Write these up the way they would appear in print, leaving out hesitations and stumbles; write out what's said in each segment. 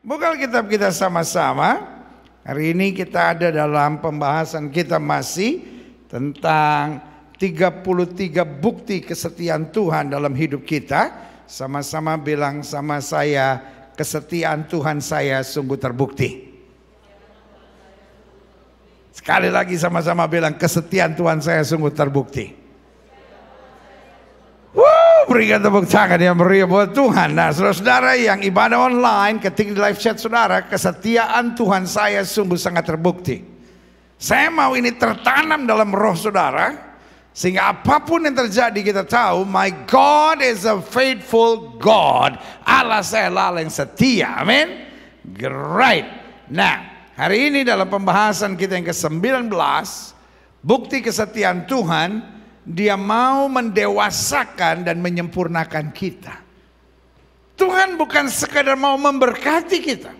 Buka Alkitab kita sama-sama. Hari ini kita ada dalam pembahasan kita masih tentang 33 bukti kesetiaan Tuhan dalam hidup kita. Sama-sama bilang sama saya, kesetiaan Tuhan saya sungguh terbukti. Sekali lagi sama-sama bilang, kesetiaan Tuhan saya sungguh terbukti. Berikan tepuk tangan yang meriah buat Tuhan. Nah, saudara-saudara yang ibadah online, ketik di live chat saudara, kesetiaan Tuhan saya sungguh sangat terbukti. Saya mau ini tertanam dalam roh saudara, sehingga apapun yang terjadi kita tahu, my God is a faithful God. Allah saya Allah yang setia. Amin. Great. Nah, hari ini dalam pembahasan kita yang ke-19, bukti kesetiaan Tuhan, Dia mau mendewasakan dan menyempurnakan kita. Tuhan bukan sekadar mau memberkati kita.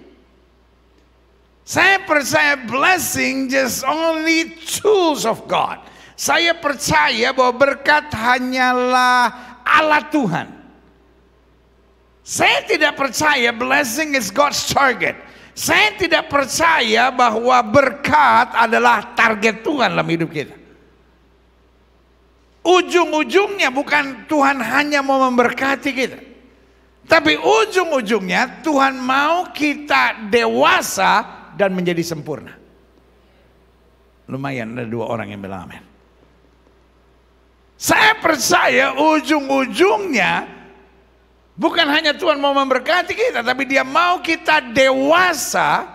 Saya percaya blessing just only tools of God. Saya percaya bahwa berkat hanyalah alat Tuhan. Saya tidak percaya blessing is God's target. Saya tidak percaya bahwa berkat adalah target Tuhan dalam hidup kita. Ujung-ujungnya bukan Tuhan hanya mau memberkati kita, tapi ujung-ujungnya Tuhan mau kita dewasa dan menjadi sempurna. Lumayan ada 2 orang yang bilang amin. Saya percaya ujung-ujungnya bukan hanya Tuhan mau memberkati kita, tapi Dia mau kita dewasa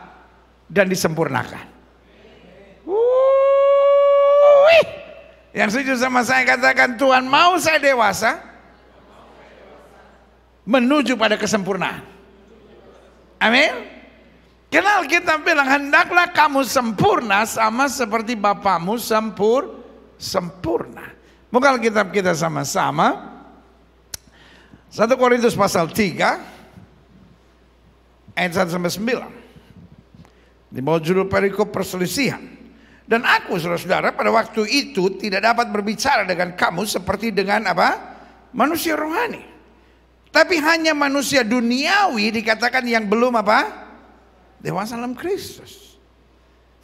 dan disempurnakan. Yang setuju sama saya katakan, Tuhan mau saya dewasa menuju pada kesempurnaan. Amin. Kenal kita bilang, hendaklah kamu sempurna sama seperti Bapamu sempurna. Buka Alkitab kita sama-sama. 1 Korintus pasal 3 ayat 1-9. Di bawah judul perikop perselisihan. Dan aku, saudara-saudara, pada waktu itu tidak dapat berbicara dengan kamu seperti dengan apa? Manusia rohani. Tapi hanya manusia duniawi, dikatakan yang belum apa? Dewasa dalam Kristus.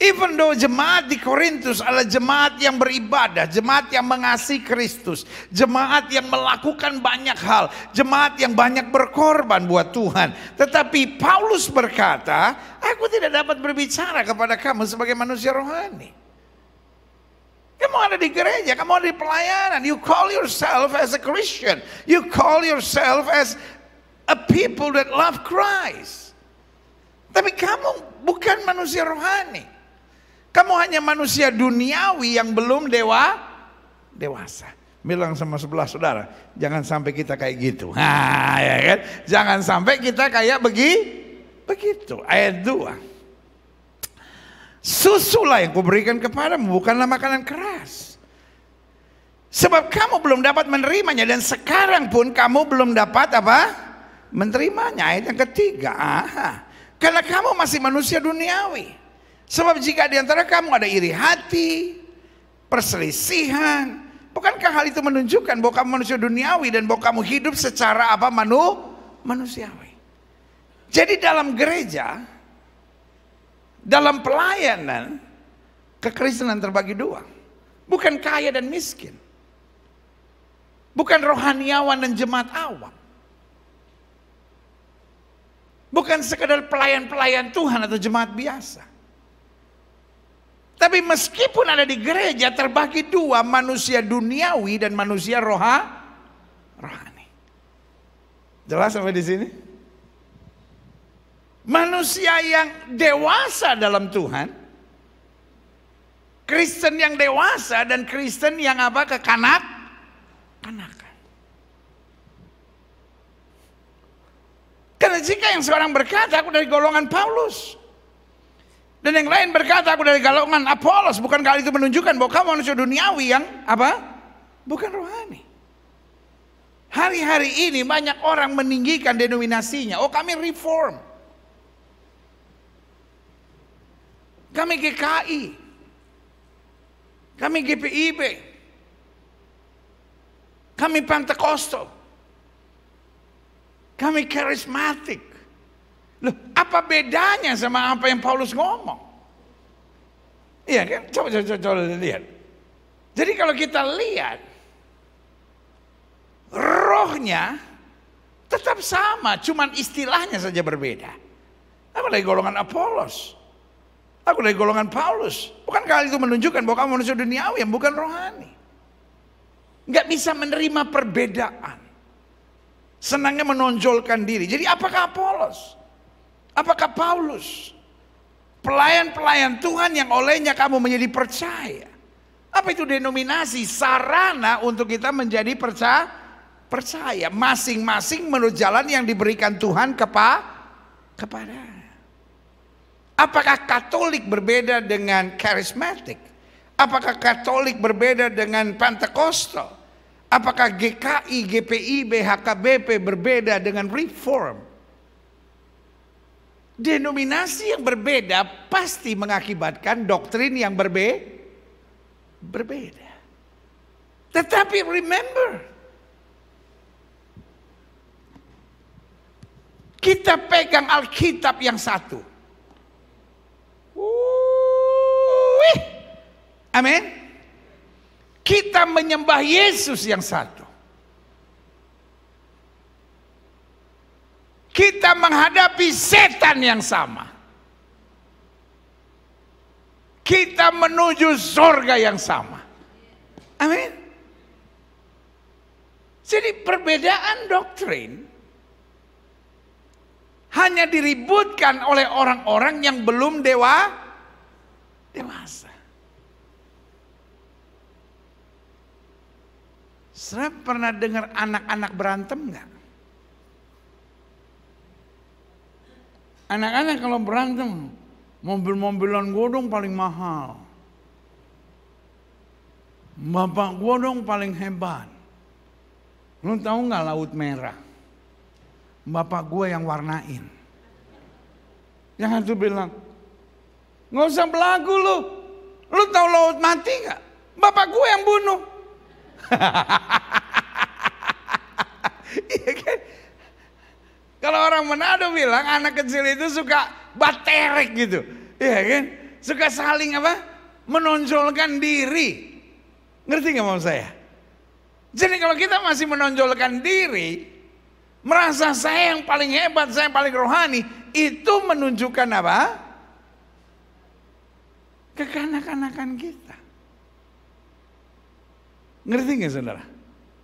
Even though jemaat di Korintus adalah jemaat yang beribadah, jemaat yang mengasihi Kristus, jemaat yang melakukan banyak hal, jemaat yang banyak berkorban buat Tuhan. Tetapi Paulus berkata, aku tidak dapat berbicara kepada kamu sebagai manusia rohani. Kamu ada di gereja, kamu ada di pelayanan. You call yourself as a Christian. You call yourself as a people that love Christ. Tapi kamu bukan manusia rohani. Kamu hanya manusia duniawi yang belum dewasa. Bilang sama sebelah saudara, jangan sampai kita kayak gitu. Nah, ya kan? Jangan sampai kita kayak begitu. Ayat 2. Susulah yang kuberikan kepadamu, bukanlah makanan keras. Sebab kamu belum dapat menerimanya, dan sekarang pun kamu belum dapat apa? Menerimanya. Ayat yang ketiga. Karena kamu masih manusia duniawi. Sebab jika di antara kamu ada iri hati, perselisihan, bukankah hal itu menunjukkan bahwa kamu manusia duniawi dan bahwa kamu hidup secara apa? Manusiawi. Jadi dalam gereja, dalam pelayanan, kekristenan terbagi 2. Bukan kaya dan miskin. Bukan rohaniawan dan jemaat awam. Bukan sekadar pelayan-pelayan Tuhan atau jemaat biasa. Tapi meskipun ada di gereja, terbagi 2, manusia duniawi dan manusia rohani. Jelas sampai di sini? Manusia yang dewasa dalam Tuhan, Kristen yang dewasa dan Kristen yang apa? Kekanak-kanakan. Karena jika yang seorang berkata, aku dari golongan Paulus, dan yang lain berkata, aku dari golongan Apolos, bukan hal itu menunjukkan bahwa kamu manusia duniawi yang apa? Bukan rohani. Hari-hari ini banyak orang meninggikan denominasinya. Oh, kami reform, kami GKI, kami GPIB, kami Pentekosto, kami karismatik. Loh, apa bedanya sama apa yang Paulus ngomong? Iya kan? Coba lihat. Jadi kalau kita lihat, rohnya tetap sama, cuman istilahnya saja berbeda. Aku dari golongan Apolos, aku dari golongan Paulus. Bukankah itu menunjukkan bahwa kamu manusia duniawi yang bukan rohani? Nggak bisa menerima perbedaan. Senangnya menonjolkan diri. Jadi apakah Apolos? Apakah Paulus? Pelayan-pelayan Tuhan yang olehnya kamu menjadi percaya. Apa itu denominasi? Sarana untuk kita menjadi percaya. Masing-masing menurut jalan yang diberikan Tuhan kepada. Apakah Katolik berbeda dengan karismatik? Apakah Katolik berbeda dengan Pentakosta? Apakah GKI, GPIB, HKBP berbeda dengan Reform? Denominasi yang berbeda pasti mengakibatkan doktrin yang berbeda. Tetapi remember, kita pegang Alkitab yang satu. Amin. Kita menyembah Yesus yang satu. Kita menghadapi setan yang sama. Kita menuju surga yang sama. Amin. Jadi perbedaan doktrin hanya diributkan oleh orang-orang yang belum dewasa. Saya pernah dengar anak-anak berantem nggak? Anak-anak kalau berantem, mobil-mobilan godong paling mahal. Bapak godong paling hebat. Lu tahu nggak laut merah? Bapak gue yang warnain. Yang satu bilang, nggak usah belagu lu. Lu tahu laut mati nggak? Bapak gue yang bunuh. Iya kan? Kalau orang Manado bilang anak kecil itu suka baterek gitu, iya kan? Suka saling apa? Menonjolkan diri. Ngerti nggak mau saya? Jadi kalau kita masih menonjolkan diri, merasa saya yang paling hebat, saya yang paling rohani, itu menunjukkan apa? Kekanak-kanakan kita. Ngerti nggak saudara?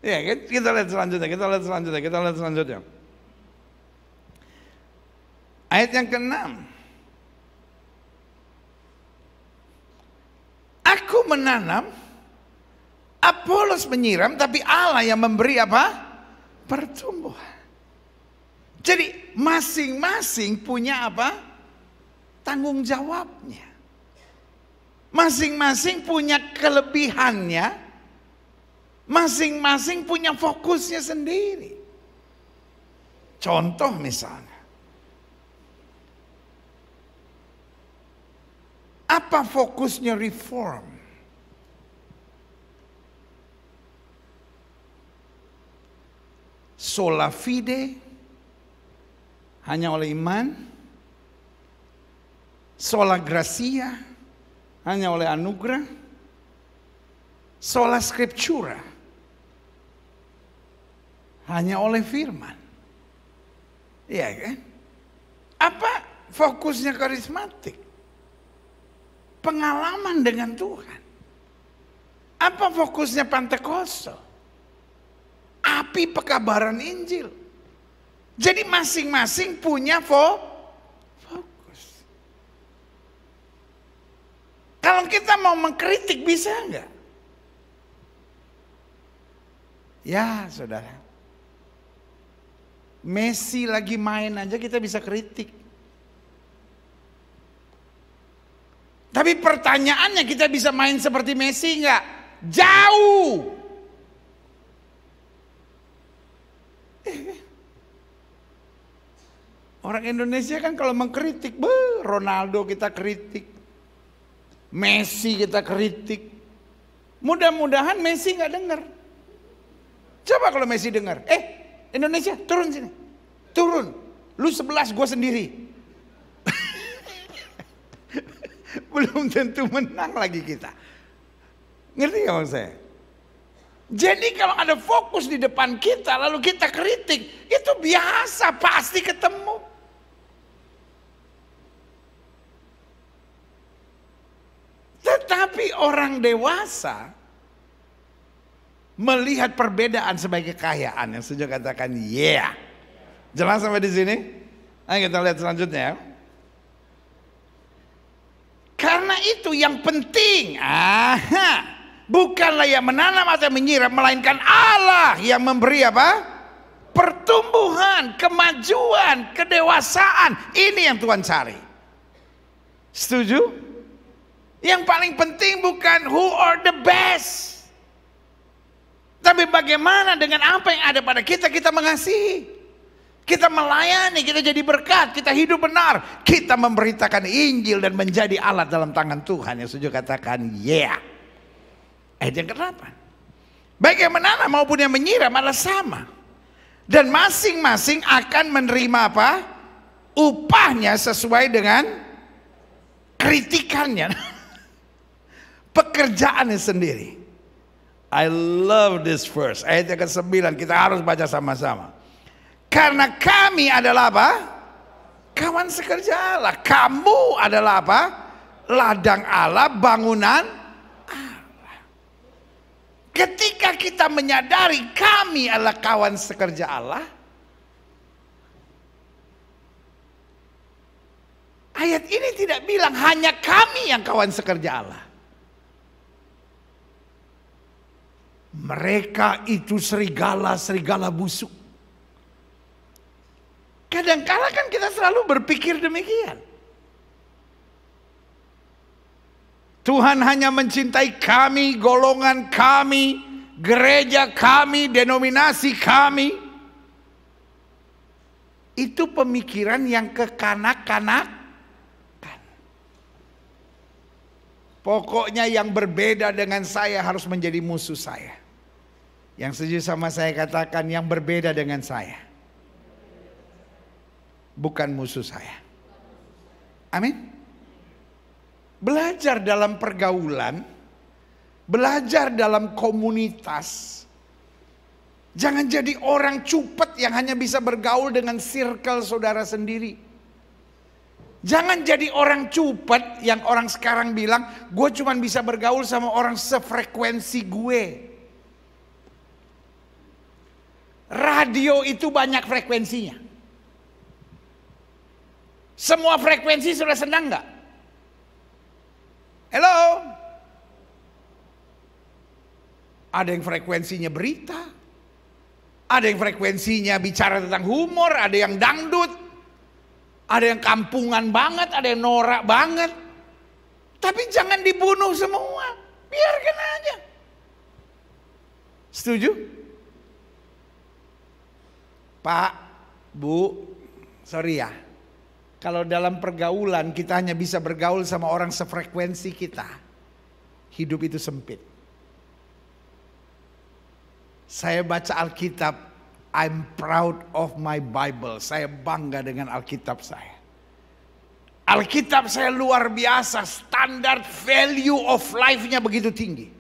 Ya, kita lihat selanjutnya. Ayat yang ke-6. Aku menanam, Apolos menyiram, tapi Allah yang memberi apa? Pertumbuhan. Jadi masing-masing punya apa? Tanggung jawabnya. Masing-masing punya kelebihannya. Masing-masing punya fokusnya sendiri. Contoh misalnya, apa fokusnya Reform? Sola fide, hanya oleh iman. Sola gratia, hanya oleh anugerah. Sola scriptura, hanya oleh firman. Iya kan? Apa fokusnya karismatik? Pengalaman dengan Tuhan. Apa fokusnya Pentakosta? Api pekabaran Injil. Jadi masing-masing punya fokus. Kalau kita mau mengkritik bisa enggak? Ya saudara, Messi lagi main aja kita bisa kritik. Tapi pertanyaannya, kita bisa main seperti Messi enggak? Jauh. Orang Indonesia kan kalau mengkritik, Ronaldo kita kritik, Messi kita kritik. Mudah-mudahan Messi nggak dengar. Coba kalau Messi dengar, Indonesia turun sini, turun. Lu 11, gue sendiri. belum tentu menang lagi kita. Ngerti gak maksud saya? Jadi kalau ada fokus di depan kita lalu kita kritik, itu biasa, pasti ketemu. Tetapi orang dewasa melihat perbedaan sebagai kekayaan. Yang setuju katakan yeah. Jelas sampai di sini? Ayo kita lihat selanjutnya. Karena itu yang penting, bukanlah yang menanam atau menyiram, melainkan Allah yang memberi apa? Pertumbuhan, kemajuan, kedewasaan. Ini yang Tuhan cari. Setuju? Yang paling penting bukan who are the best, tapi bagaimana dengan apa yang ada pada kita, kita mengasihi, kita melayani, kita jadi berkat, kita hidup benar, kita memberitakan Injil dan menjadi alat dalam tangan Tuhan. Yang setuju katakan yeah. Ayat yang ke-8. Baik yang menanam maupun yang menyiram adalah sama, dan masing-masing akan menerima apa? Upahnya sesuai dengan kritikannya. Pekerjaannya sendiri. I love this verse. Ayat yang ke-9 kita harus baca sama-sama. Karena kami adalah apa? Kawan sekerja Allah. Kamu adalah apa? Ladang Allah, bangunan Allah. Ketika kita menyadari kami adalah kawan sekerja Allah, ayat ini tidak bilang hanya kami yang kawan sekerja Allah. Mereka itu serigala-serigala busuk. Kadang-kala kan kita selalu berpikir demikian. Tuhan hanya mencintai kami, golongan kami, gereja kami, denominasi kami. Itu pemikiran yang kekanak-kanakan. Pokoknya yang berbeda dengan saya harus menjadi musuh saya. Yang setuju sama saya katakan yang berbeda dengan saya bukan musuh saya. Amin. Belajar dalam pergaulan, belajar dalam komunitas. Jangan jadi orang cupet yang hanya bisa bergaul dengan circle saudara sendiri. Jangan jadi orang cupet yang orang sekarang bilang, gue cuma bisa bergaul sama orang sefrekuensi gue. Radio itu banyak frekuensinya. Semua frekuensi sudah senang nggak? Hello? Ada yang frekuensinya berita, ada yang frekuensinya bicara tentang humor, ada yang dangdut, ada yang kampungan banget, ada yang norak banget. Tapi jangan dibunuh semua, biarkan aja. Setuju? Pak, Bu, sorry ya. Kalau dalam pergaulan kita hanya bisa bergaul sama orang sefrekuensi kita, hidup itu sempit. Saya baca Alkitab, I'm proud of my Bible. Saya bangga dengan Alkitab saya. Alkitab saya luar biasa, standar value of life-nya begitu tinggi.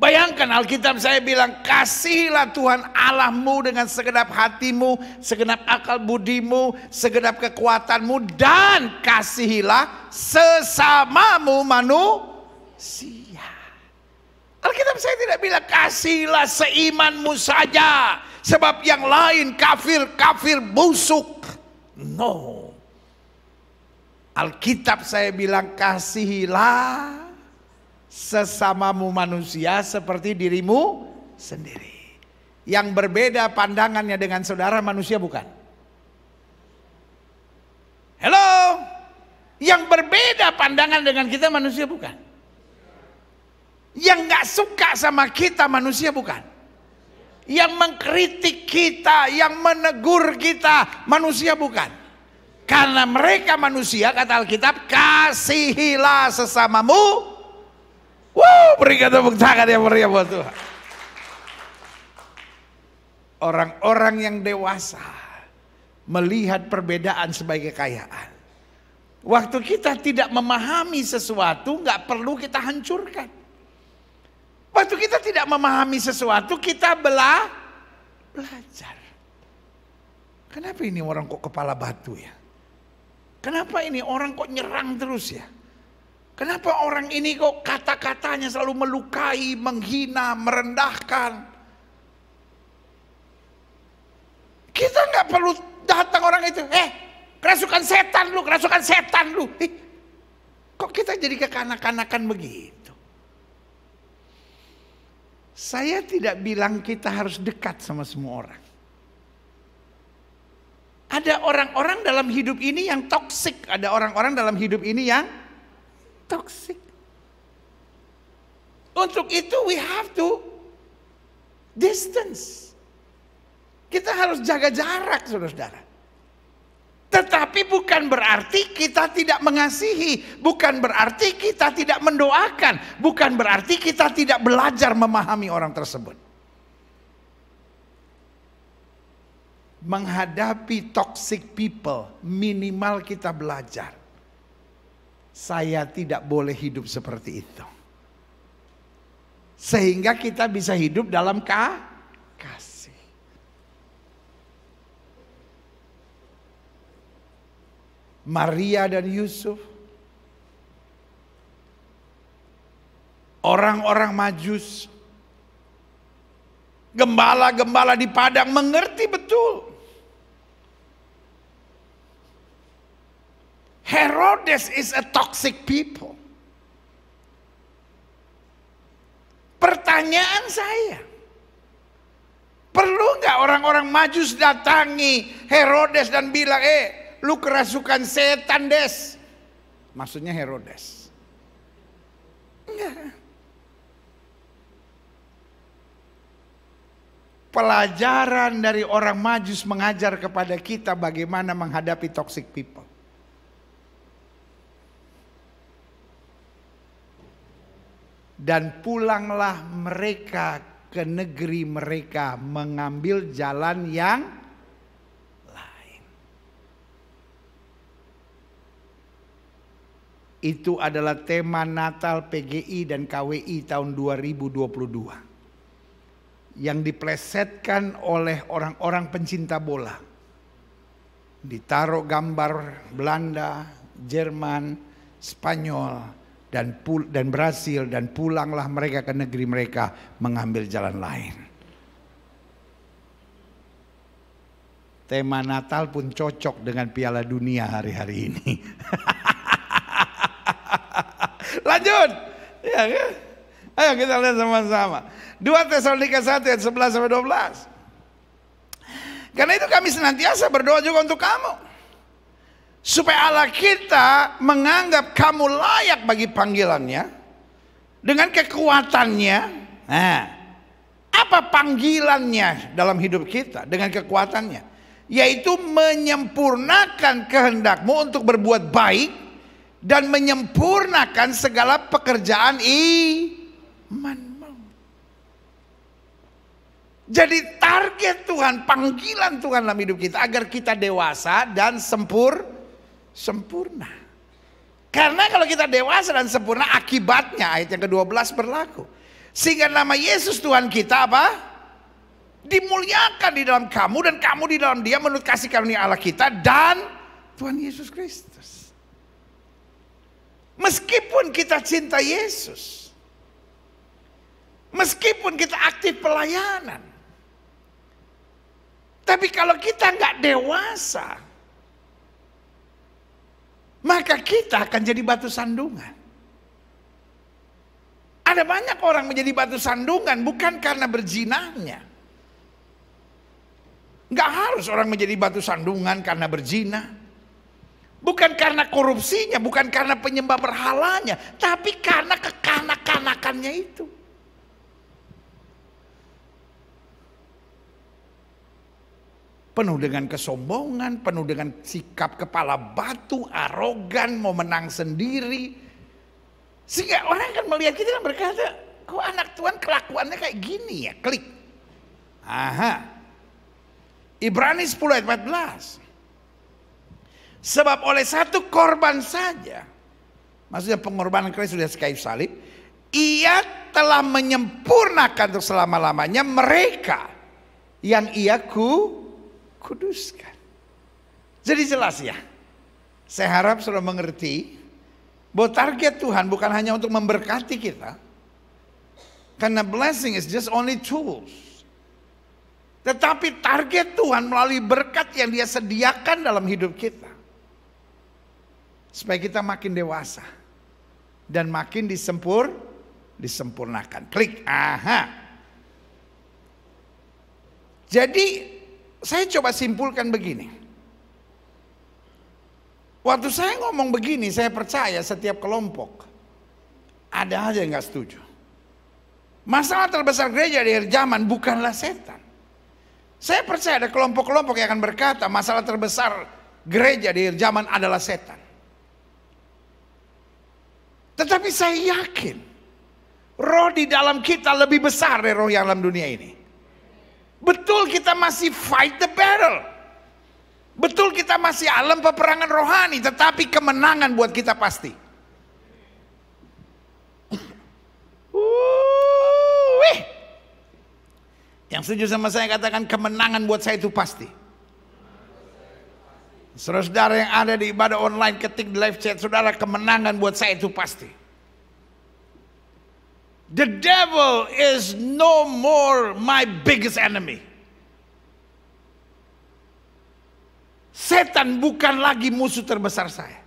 Bayangkan Alkitab saya bilang, kasihilah Tuhan Allahmu dengan segenap hatimu, segenap akal budimu, segenap kekuatanmu, dan kasihilah sesamamu manusia. Alkitab saya tidak bilang kasihilah seimanmu saja, sebab yang lain kafir busuk. No. Alkitab saya bilang kasihilah sesamamu manusia seperti dirimu sendiri. Yang berbeda pandangannya dengan saudara manusia bukan? Hello? Yang berbeda pandangan dengan kita manusia bukan? Yang gak suka sama kita manusia bukan? Yang mengkritik kita, yang menegur kita manusia bukan? Karena mereka manusia, kata Alkitab, kasihilah sesamamu. Berikan tepuk tangan yang meriah buat Tuhan. Orang-orang yang dewasa melihat perbedaan sebagai kekayaan. Waktu kita tidak memahami sesuatu, nggak perlu kita hancurkan. Waktu kita tidak memahami sesuatu, kita belajar. Kenapa ini orang kok kepala batu ya? Kenapa ini orang kok nyerang terus ya? Kenapa orang ini kok kata-katanya selalu melukai, menghina, merendahkan? Kita nggak perlu datang orang itu, kerasukan setan lu, kerasukan setan lu. Kok kita jadi kekanak-kanakan begitu? Saya tidak bilang kita harus dekat sama semua orang. Ada orang-orang dalam hidup ini yang toksik, ada orang-orang dalam hidup ini yang toksik. Untuk itu we have to distance. Kita harus jaga jarak, saudara-saudara. Tetapi bukan berarti kita tidak mengasihi, bukan berarti kita tidak mendoakan, bukan berarti kita tidak belajar memahami orang tersebut. Menghadapi toxic people, minimal kita belajar. Saya tidak boleh hidup seperti itu. Sehingga kita bisa hidup dalam kasih. Maria dan Yusuf, orang-orang Majus, gembala-gembala di padang mengerti betul. Herodes is a toxic people. Pertanyaan saya, perlu nggak orang-orang Majus datangi Herodes dan bilang, lu kerasukan setan des? Maksudnya Herodes. Enggak. Pelajaran dari orang Majus mengajar kepada kita bagaimana menghadapi toxic people. Dan pulanglah mereka ke negeri mereka mengambil jalan yang lain. Itu adalah tema Natal PGI dan KWI tahun 2022. Yang diplesetkan oleh orang-orang pencinta bola. Ditaruh gambar Belanda, Jerman, Spanyol, dan Brasil, dan pulanglah mereka ke negeri mereka mengambil jalan lain. Tema Natal pun cocok dengan Piala Dunia hari-hari ini. Lanjut. Ya, kan? Ayo kita lihat sama-sama. 2 Tesalonika 1 ayat 11 sampai 12. Karena itu kami senantiasa berdoa juga untuk kamu, supaya Allah kita menganggap kamu layak bagi panggilannya dengan kekuatannya. Nah, apa panggilannya dalam hidup kita dengan kekuatannya? Yaitu menyempurnakan kehendakmu untuk berbuat baik dan menyempurnakan segala pekerjaan imanmu. Jadi target Tuhan, panggilan Tuhan dalam hidup kita agar kita dewasa dan sempurna. Karena kalau kita dewasa dan sempurna, akibatnya ayat yang ke-12 berlaku. Sehingga nama Yesus Tuhan kita apa? Dimuliakan di dalam kamu dan kamu di dalam Dia menurut kasih karunia Allah kita dan Tuhan Yesus Kristus. Meskipun kita cinta Yesus, meskipun kita aktif pelayanan, tapi kalau kita nggak dewasa, maka kita akan jadi batu sandungan. Ada banyak orang menjadi batu sandungan bukan karena berzinahnya. Nggak harus orang menjadi batu sandungan karena berzina. Bukan karena korupsinya, bukan karena penyembah berhalanya, tapi karena kekanak-kanakannya itu. Penuh dengan kesombongan, penuh dengan sikap kepala batu, arogan, mau menang sendiri. Sehingga orang kan melihat kita dan berkata, kok anak Tuhan kelakuannya kayak gini ya, klik. Aha. Ibrani 10 ayat 14. Sebab oleh satu korban saja, maksudnya pengorbanan Kristus di atas kayu salib, ia telah menyempurnakan untuk selama-lamanya mereka yang ia kuduskan. Jadi jelas ya. Saya harap saudara mengerti bahwa target Tuhan bukan hanya untuk memberkati kita. Karena blessing is just only tools. Tetapi target Tuhan melalui berkat yang Dia sediakan dalam hidup kita, supaya kita makin dewasa dan makin disempurnakan. Klik. Aha. Jadi saya coba simpulkan begini. Waktu saya ngomong begini, saya percaya setiap kelompok ada aja yang gak setuju. Masalah terbesar gereja di akhir zaman bukanlah setan. Saya percaya ada kelompok-kelompok yang akan berkata masalah terbesar gereja di akhir zaman adalah setan. Tetapi saya yakin roh di dalam kita lebih besar dari roh yang dalam dunia ini. Betul kita masih fight the battle. Betul kita masih alam peperangan rohani, tetapi kemenangan buat kita pasti. Yang setuju sama saya katakan kemenangan buat saya itu pasti. Saudara-saudara yang ada di ibadah online, ketik di live chat, saudara, kemenangan buat saya itu pasti. The devil is no more my biggest enemy. Setan bukan lagi musuh terbesar saya.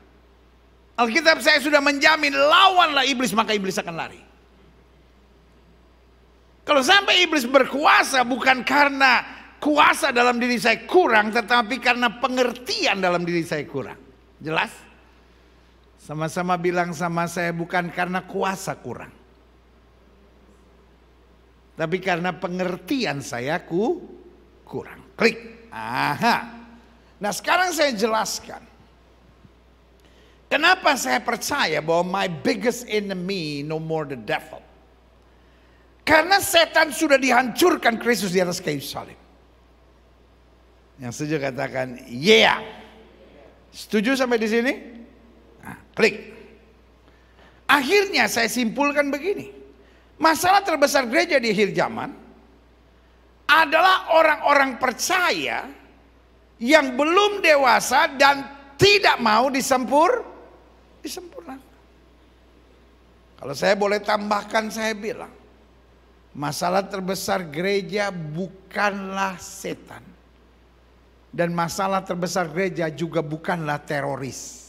Alkitab saya sudah menjamin, lawanlah iblis maka iblis akan lari. Kalau sampai iblis berkuasa bukan karena kuasa dalam diri saya kurang, tetapi karena pengertian dalam diri saya kurang. Jelas? Sama-sama bilang sama saya, bukan karena kuasa kurang, tapi karena pengertian saya kurang. Klik. Aha. Nah sekarang saya jelaskan kenapa saya percaya bahwa my biggest enemy no more the devil. Karena setan sudah dihancurkan Kristus di atas kayu salib. Yang setuju katakan yeah. Setuju sampai di sini? Nah, klik. Akhirnya saya simpulkan begini. Masalah terbesar gereja di akhir zaman adalah orang-orang percaya yang belum dewasa dan tidak mau disempurnakan. Kalau saya boleh tambahkan, saya bilang masalah terbesar gereja bukanlah setan. Dan masalah terbesar gereja juga bukanlah teroris.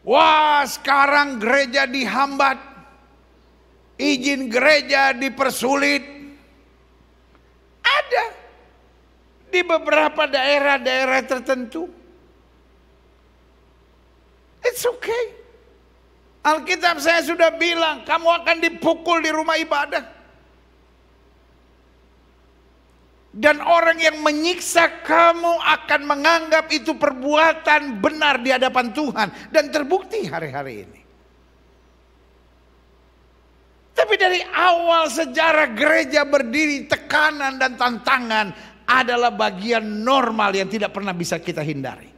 Wah, sekarang gereja dihambat, izin gereja dipersulit. Ada di beberapa daerah-daerah tertentu. It's okay. Alkitab saya sudah bilang, kamu akan dipukul di rumah ibadah. Dan orang yang menyiksa kamu akan menganggap itu perbuatan benar di hadapan Tuhan. Dan terbukti hari-hari ini. Tapi dari awal sejarah gereja berdiri, tekanan dan tantangan adalah bagian normal yang tidak pernah bisa kita hindari.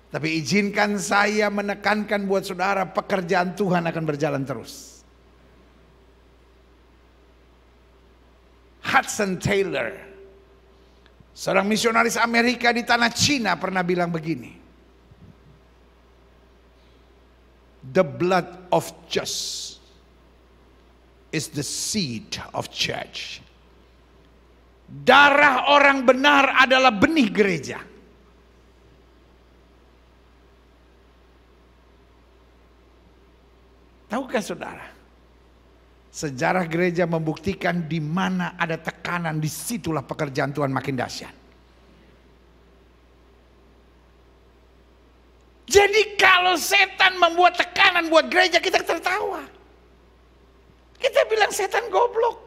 Tapi izinkan saya menekankan buat saudara, pekerjaan Tuhan akan berjalan terus. Hudson Taylor, seorang misionaris Amerika di tanah Cina, pernah bilang begini. The blood of just is the seed of church. Darah orang benar adalah benih gereja. Tahukah saudara? Sejarah gereja membuktikan di mana ada tekanan, disitulah pekerjaan Tuhan makin dahsyat. Jadi kalau setan membuat tekanan buat gereja, kita tertawa. Kita bilang setan goblok.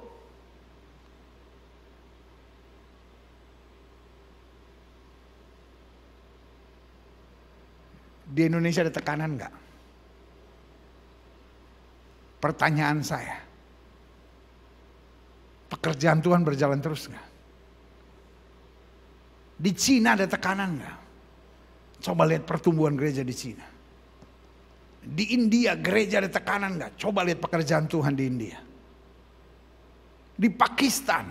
Di Indonesia ada tekanan enggak? Pertanyaan saya, Pekerjaan Tuhan berjalan terus nggak? Di Cina ada tekanan nggak? Coba lihat pertumbuhan gereja di Cina. Di India gereja ada tekanan nggak? Coba lihat pekerjaan Tuhan di India. Di Pakistan,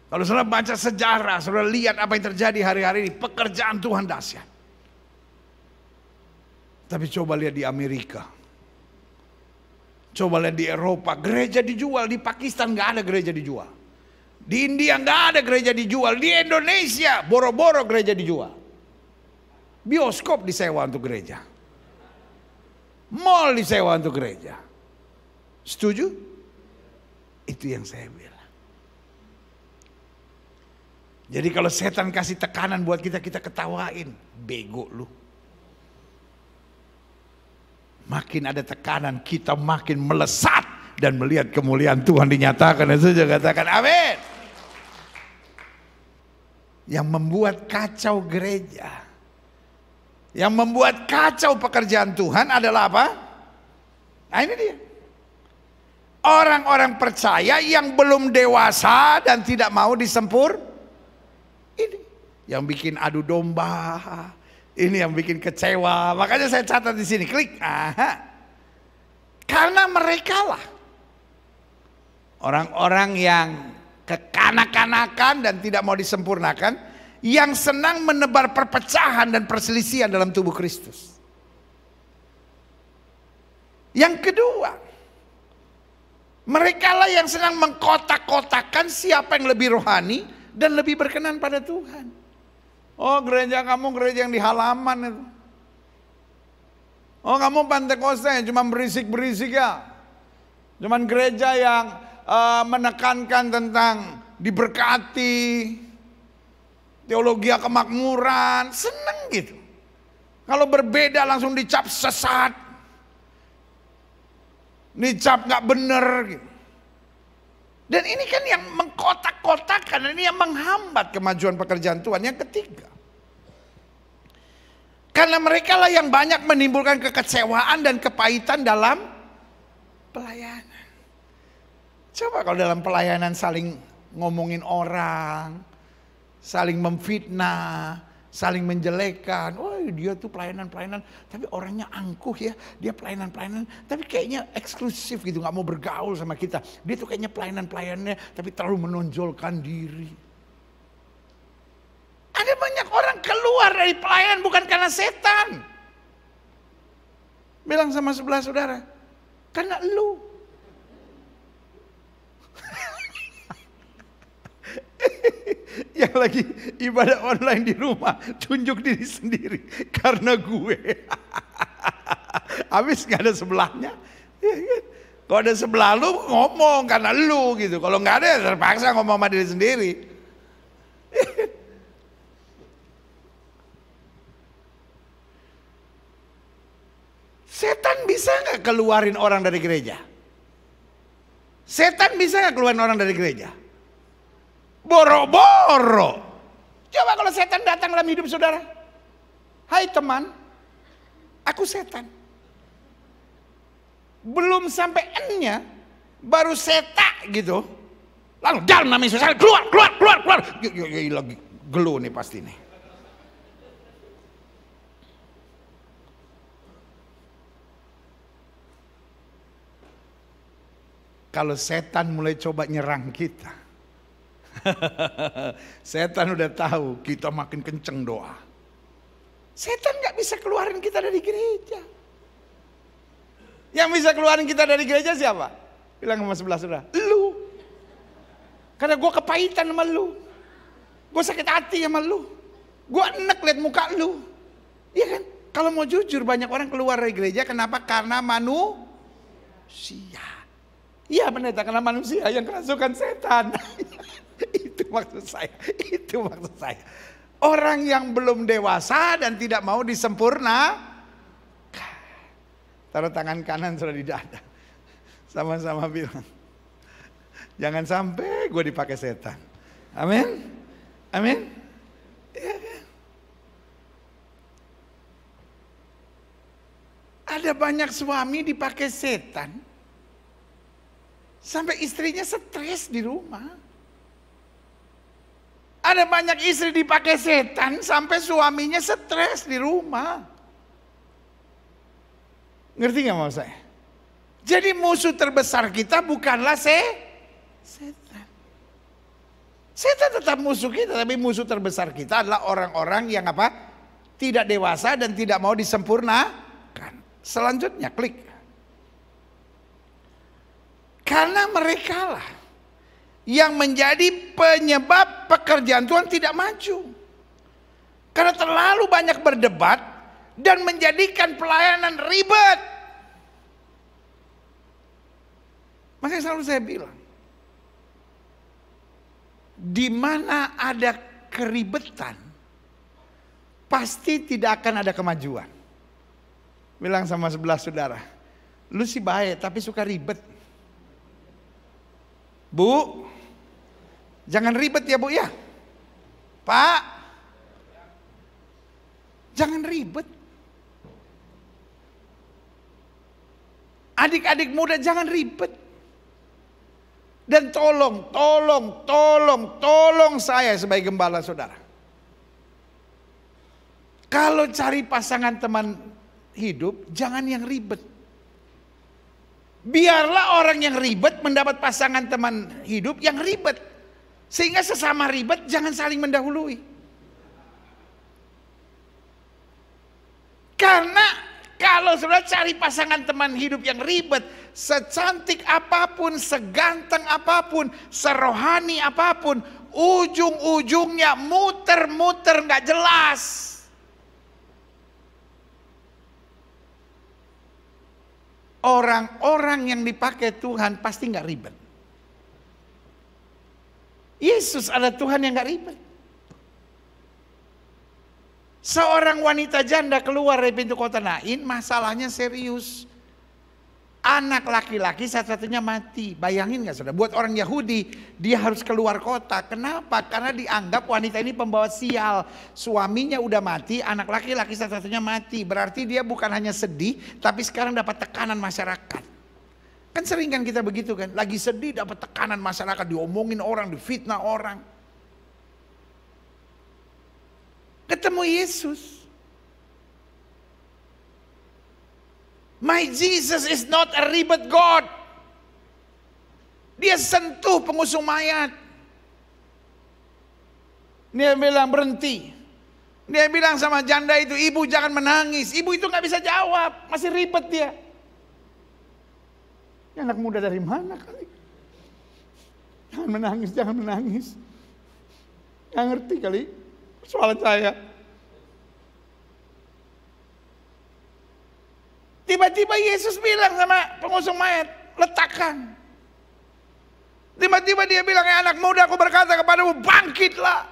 kalau saudara baca sejarah, saudara lihat apa yang terjadi hari-hari ini, pekerjaan Tuhan dahsyat. Tapi coba lihat di Amerika, coba lihat di Eropa, gereja dijual. Di Pakistan nggak ada gereja dijual. Di India nggak ada gereja dijual. Di Indonesia boro-boro gereja dijual. Bioskop disewa untuk gereja. Mall disewa untuk gereja. Setuju? Itu yang saya bilang. Jadi kalau setan kasih tekanan buat kita, kita ketawain. Bego lu. Makin ada tekanan, kita makin melesat dan melihat kemuliaan Tuhan dinyatakan. Dan saya katakan amin. Yang membuat kacau gereja, yang membuat kacau pekerjaan Tuhan adalah apa? Nah ini dia. Orang-orang percaya yang belum dewasa dan tidak mau disempur. Ini yang bikin adu domba. Ini yang bikin kecewa. Makanya saya catat di sini, klik. Aha. Karena mereka lah orang-orang yang kekanak-kanakan dan tidak mau disempurnakan, yang senang menebar perpecahan dan perselisihan dalam tubuh Kristus. Yang kedua, mereka lah yang senang mengkotak-kotakan siapa yang lebih rohani dan lebih berkenan pada Tuhan. Oh, gereja kamu gereja yang di halaman itu. Oh, kamu Pentakosta yang cuma berisik-berisik ya. Cuman gereja yang menekankan tentang diberkati, teologi kemakmuran, seneng gitu. Kalau berbeda langsung dicap sesat, dicap nggak bener gitu. Dan ini kan yang mengkotak-kotakan, ini yang menghambat kemajuan pekerjaan Tuhan. Yang ketiga, karena mereka lah yang banyak menimbulkan kekecewaan dan kepahitan dalam pelayanan. Coba kalau dalam pelayanan saling ngomongin orang, saling memfitnah, saling menjelekan. Oh dia tuh pelayanan-pelayanan, tapi orangnya angkuh ya. Dia pelayanan-pelayanan, tapi kayaknya eksklusif gitu, gak mau bergaul sama kita. Dia tuh kayaknya pelayanan-pelayanannya, tapi terlalu menonjolkan diri. Ada banyak orang keluar dari pelayanan bukan karena setan. Bilang sama sebelah saudara, karena lu. Yang lagi ibadah online di rumah, tunjuk diri sendiri karena gue. Habis gak ada sebelahnya. Kalau ada sebelah lu ngomong karena lu gitu. Kalau gak ada terpaksa ngomong sama diri sendiri. Setan bisa gak keluarin orang dari gereja? Setan bisa gak keluarin orang dari gereja? Boro-boro. Coba kalau setan datang dalam hidup saudara. Hai teman, aku setan. Belum sampai N-nya, baru setak gitu. Lalu dalam nama Yesus, keluar. Lagi gelo nih pasti nih. Kalau setan mulai coba nyerang kita, setan udah tahu kita makin kenceng doa. Setan gak bisa keluarin kita dari gereja. Yang bisa keluarin kita dari gereja siapa? Bilang sama sebelah saudara, lu. Karena gue kepahitan sama lu, gue sakit hati sama lu, gue enek liat muka lu. Iya kan? Kalau mau jujur, banyak orang keluar dari gereja kenapa? Karena manusia. Iya benar, karena manusia yang kerasukan setan. Itu maksud saya. Orang yang belum dewasa dan tidak mau disempurna. Taruh tangan kanan sudah di dada. Sama-sama bilang, jangan sampai gue dipakai setan. Amin. Amin. Ya, kan? Ada banyak suami dipakai setan. Sampai istrinya stres di rumah. Ada banyak istri dipakai setan sampai suaminya stres di rumah. Ngerti gak mau saya? Jadi musuh terbesar kita bukanlah setan. Setan tetap musuh kita, tapi musuh terbesar kita adalah orang-orang yang apa? Tidak dewasa dan tidak mau disempurnakan. Selanjutnya klik. Karena merekalah yang menjadi penyebab pekerjaan Tuhan tidak maju. Karena terlalu banyak berdebat dan menjadikan pelayanan ribet. Makanya selalu saya bilang, di mana ada keribetan, pasti tidak akan ada kemajuan. Bilang sama sebelah saudara, lu sih baik tapi suka ribet. Bu, jangan ribet ya Bu ya. Pak, jangan ribet. Adik-adik muda jangan ribet. Dan tolong saya sebagai gembala saudara. Kalau cari pasangan teman hidup, jangan yang ribet. Biarlah orang yang ribet mendapat pasangan teman hidup yang ribet. Sehingga sesama ribet jangan saling mendahului. Karena kalau sudah cari pasangan teman hidup yang ribet, secantik apapun, seganteng apapun, serohani apapun, ujung-ujungnya muter-muter gak jelas. Orang-orang yang dipakai Tuhan pasti gak ribet. Yesus adalah Tuhan yang gak ribet. Seorang wanita janda keluar dari pintu kota Nain, masalahnya serius. Anak laki-laki satu-satunya mati. Bayangin gak saudara? Buat orang Yahudi, dia harus keluar kota. Kenapa? Karena dianggap wanita ini pembawa sial. Suaminya udah mati, anak laki-laki satu-satunya mati. Berarti dia bukan hanya sedih, tapi sekarang dapat tekanan masyarakat. Kan sering kan kita begitu kan? Lagi sedih dapat tekanan masyarakat, diomongin orang, difitnah orang. Ketemu Yesus. My Jesus is not a ribet God. Dia sentuh pengusung mayat. Dia bilang berhenti. Dia bilang sama janda itu, ibu jangan menangis. Ibu itu gak bisa jawab, masih ribet dia. Ini anak muda dari mana kali? Jangan menangis, jangan menangis. Gak ngerti kali soal saya. Tiba-tiba Yesus bilang sama pengusung mayat, letakkan. Tiba-tiba dia bilang, anak muda aku berkata kepadamu, bangkitlah.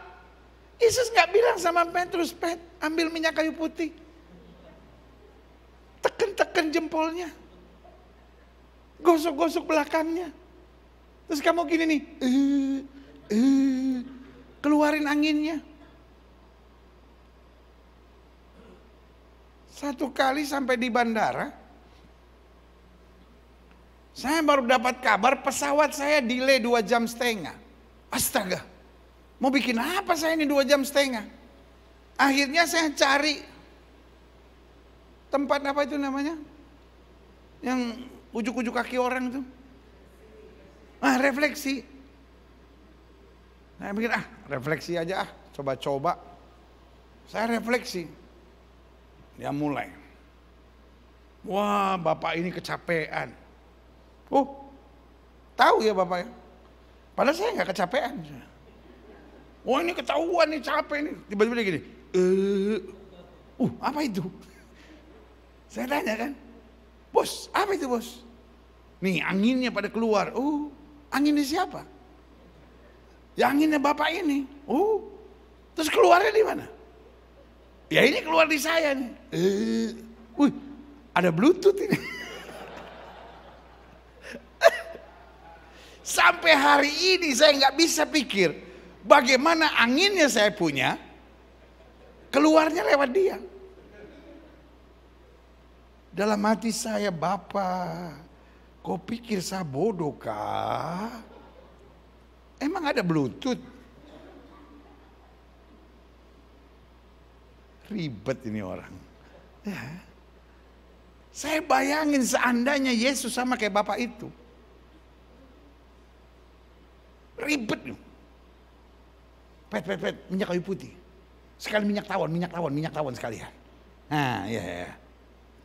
Yesus gak bilang sama Petrus, Pet, ambil minyak kayu putih. Tekan-tekan jempolnya. Gosok-gosok belakangnya. Terus kamu gini nih, keluarin anginnya. Satu kali sampai di bandara, saya baru dapat kabar pesawat saya delay 2,5 jam. Astaga, mau bikin apa saya ini 2,5 jam? Akhirnya saya cari tempat apa itu namanya? Yang ujuk-ujuk kaki orang itu. Refleksi. Saya pikir refleksi aja coba-coba. Saya refleksi. Dia mulai. Wah, bapak ini kecapean. Oh, tahu ya bapak ya? Padahal saya nggak kecapean. Wah, ini ketahuan nih capek nih. Tiba-tiba dia gini. Apa itu? Saya tanya kan. Bos, apa itu bos? Nih anginnya pada keluar. Anginnya siapa? Ya anginnya bapak ini. Terus keluarnya di mana? Ya ini keluar di saya nih. Ada Bluetooth ini. Sampai hari ini saya nggak bisa pikir bagaimana anginnya saya punya keluarnya lewat dia. Dalam hati saya, Bapak, Kau pikir saya bodoh kah? Emang ada Bluetooth? Ribet ini orang. Ya. Saya bayangin seandainya Yesus sama kayak Bapak itu. Ribet loh. Pet, minyak kayu putih. Sekali minyak tawon sekalian. Nah, ya.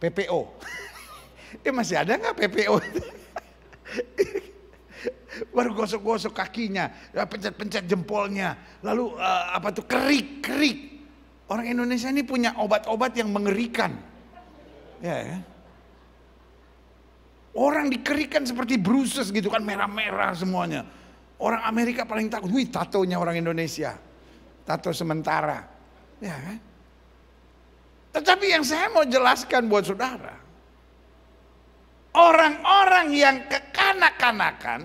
PPO. Masih ada nggak PPO? Baru gosok-gosok kakinya, pencet-pencet jempolnya, lalu kerik. Orang Indonesia ini punya obat-obat yang mengerikan. Ya. Orang dikerikan seperti bruises gitu kan, merah-merah semuanya. Orang Amerika paling takut, tatonya orang Indonesia. Tato sementara. Ya kan? Tetapi yang saya mau jelaskan buat saudara, orang-orang yang kekanak-kanakan,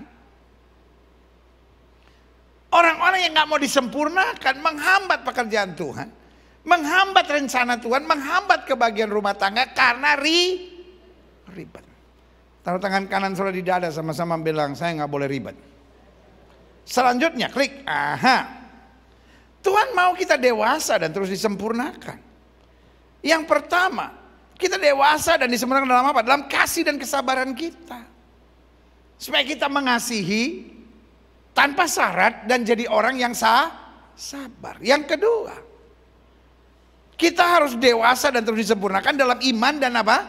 orang-orang yang gak mau disempurnakan, menghambat pekerjaan Tuhan, menghambat rencana Tuhan, menghambat kebahagiaan rumah tangga karena ribet. Taruh tangan kanan saudara di dada, sama-sama bilang, saya gak boleh ribet. Selanjutnya klik, Tuhan mau kita dewasa dan terus disempurnakan. Yang pertama, kita dewasa dan disempurnakan dalam apa? Dalam kasih dan kesabaran kita. Supaya kita mengasihi tanpa syarat dan jadi orang yang sabar. Yang kedua, kita harus dewasa dan terus disempurnakan dalam iman dan apa?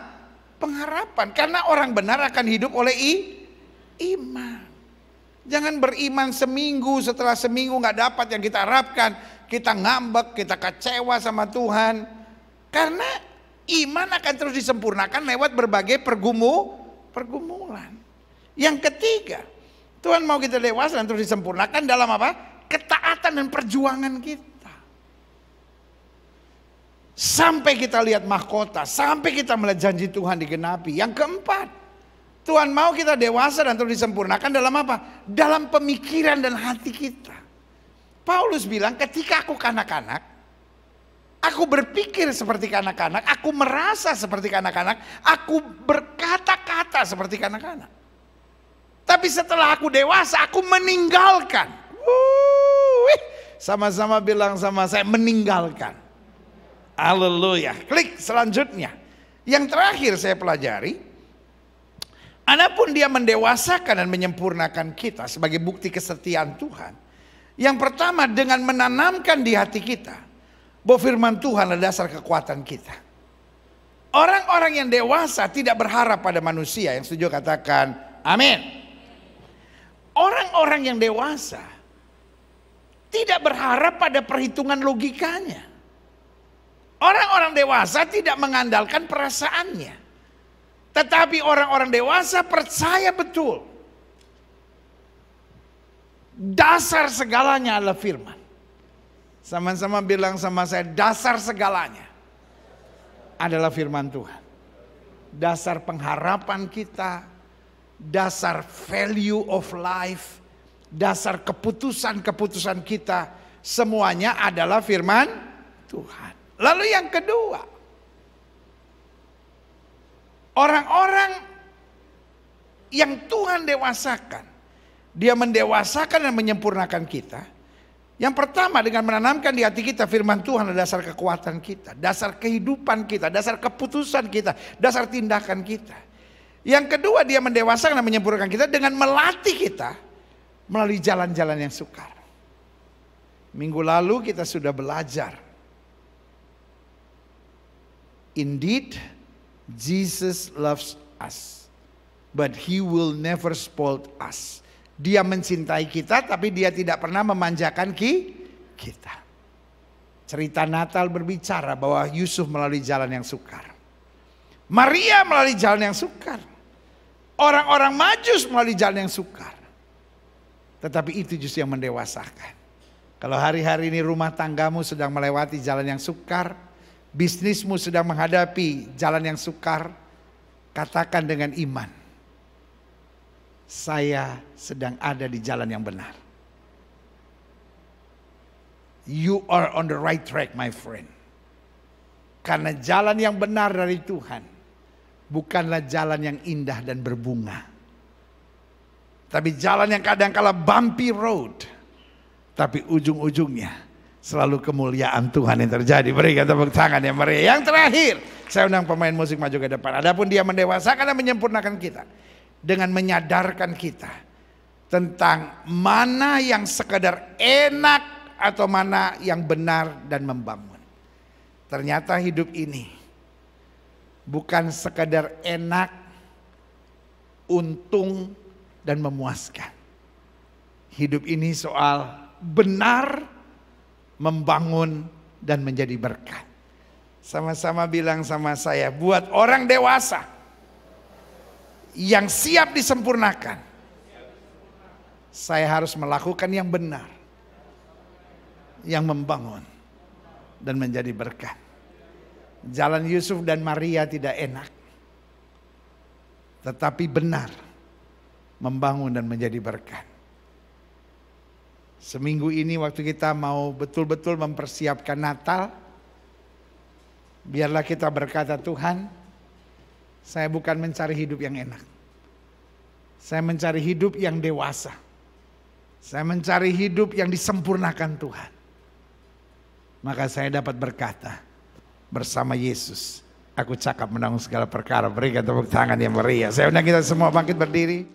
Pengharapan. Karena orang benar akan hidup oleh iman. Jangan beriman seminggu, setelah seminggu gak dapat yang kita harapkan, kita ngambek, kita kecewa sama Tuhan. Karena iman akan terus disempurnakan lewat berbagai pergumulan. Yang ketiga, Tuhan mau kita dewasa dan terus disempurnakan dalam apa? Ketaatan dan perjuangan kita. Sampai kita lihat mahkota, sampai kita melihat janji Tuhan digenapi. Yang keempat, Tuhan mau kita dewasa dan terus disempurnakan dalam apa? Dalam pemikiran dan hati kita. Paulus bilang, ketika aku kanak-kanak, aku berpikir seperti kanak-kanak, aku merasa seperti kanak-kanak, aku berkata-kata seperti kanak-kanak. Tapi setelah aku dewasa, aku meninggalkan. Sama-sama bilang sama saya, meninggalkan. Haleluya. Klik selanjutnya. Yang terakhir saya pelajari, adapun dia mendewasakan dan menyempurnakan kita sebagai bukti kesetiaan Tuhan. Yang pertama, dengan menanamkan di hati kita bahwa firman Tuhan adalah dasar kekuatan kita. Orang-orang yang dewasa tidak berharap pada manusia. Yang setuju katakan amin. Orang-orang yang dewasa tidak berharap pada perhitungan logikanya. Orang-orang dewasa tidak mengandalkan perasaannya. Tetapi orang-orang dewasa percaya betul. Dasar segalanya adalah firman. Sama-sama bilang sama saya, dasar segalanya adalah firman Tuhan. Dasar pengharapan kita, dasar value of life, dasar keputusan-keputusan kita, semuanya adalah firman Tuhan. Lalu yang kedua, orang-orang yang Tuhan dewasakan, dia mendewasakan dan menyempurnakan kita. Yang pertama, dengan menanamkan di hati kita firman Tuhan adalah dasar kekuatan kita, dasar kehidupan kita, dasar keputusan kita, dasar tindakan kita. Yang kedua, dia mendewasakan dan menyempurnakan kita dengan melatih kita melalui jalan-jalan yang sukar. Minggu lalu kita sudah belajar. Indeed, Jesus loves us, but He will never spoil us. Dia mencintai kita, tapi Dia tidak pernah memanjakan kita. Cerita Natal berbicara bahwa Yusuf melalui jalan yang sukar, Maria melalui jalan yang sukar, orang-orang Majus melalui jalan yang sukar. Tetapi itu justru yang mendewasakan. Kalau hari-hari ini rumah tanggamu sedang melewati jalan yang sukar, bisnismu sedang menghadapi jalan yang sukar, katakan dengan iman, saya sedang ada di jalan yang benar. You are on the right track, my friend. Karena jalan yang benar dari Tuhan bukanlah jalan yang indah dan berbunga. Tapi jalan yang kadang-kala bumpy road, tapi ujung-ujungnya selalu kemuliaan Tuhan yang terjadi. Berikan tepuk tangan yang meriah. Yang terakhir, saya undang pemain musik maju ke depan. Adapun dia mendewasakan dan menyempurnakan kita dengan menyadarkan kita tentang mana yang sekadar enak atau mana yang benar dan membangun. Ternyata hidup ini bukan sekadar enak, untung, dan memuaskan. Hidup ini soal benar, membangun, dan menjadi berkat. Sama-sama bilang sama saya, buat orang dewasa yang siap disempurnakan, saya harus melakukan yang benar, yang membangun, dan menjadi berkat. Jalan Yusuf dan Maria tidak enak, tetapi benar, membangun dan menjadi berkat. Seminggu ini waktu kita mau betul-betul mempersiapkan Natal, biarlah kita berkata, Tuhan, saya bukan mencari hidup yang enak. Saya mencari hidup yang dewasa. Saya mencari hidup yang disempurnakan Tuhan. Maka saya dapat berkata, bersama Yesus, aku cakap menanggung segala perkara. Berikan tepuk tangan yang meriah. Saya undang kita semua bangkit berdiri.